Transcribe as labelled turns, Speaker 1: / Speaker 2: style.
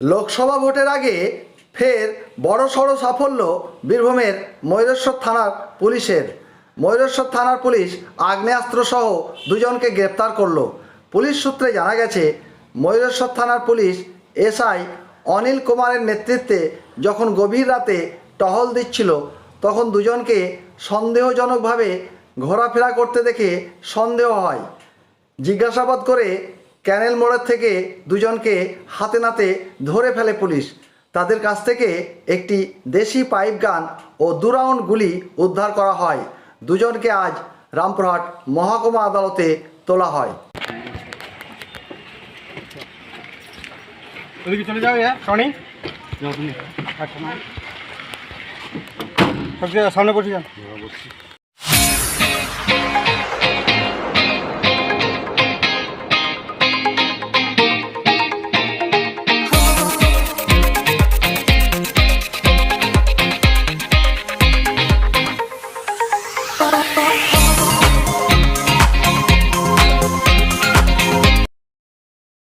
Speaker 1: লোকসভা ভোটের আগে ফের বড়সড় সাফল্য বীরভূমের ময়ূরেশ্বর থানার পুলিশের। ময়ূরেশ্বর থানার পুলিশ আগ্নেয়াস্ত্রসহ দুজনকে গ্রেপ্তার করল। পুলিশ সূত্রে জানা গেছে, ময়ূরেশ্বর থানার পুলিশ এসআই অনিল কুমারের নেতৃত্বে যখন গভীর রাতে টহল দিচ্ছিল, তখন দুজনকে সন্দেহজনকভাবে ঘোরাফেরা করতে দেখে সন্দেহ হয়। জিজ্ঞাসাবাদ করে ক্যানেল মোড়ের থেকে দুজনকে হাতে নাতে ধরে ফেলে পুলিশ। তাদের কাছ থেকে একটি দেশি পাইপ গান ও 2 রাউন্ড গুলি উদ্ধার করা হয়। দুজনকে আজ রামপুরহাট মহকুমা আদালতে তোলা হয়।
Speaker 2: চলে যাও টনি, সামনে বসে যান।
Speaker 3: Oh,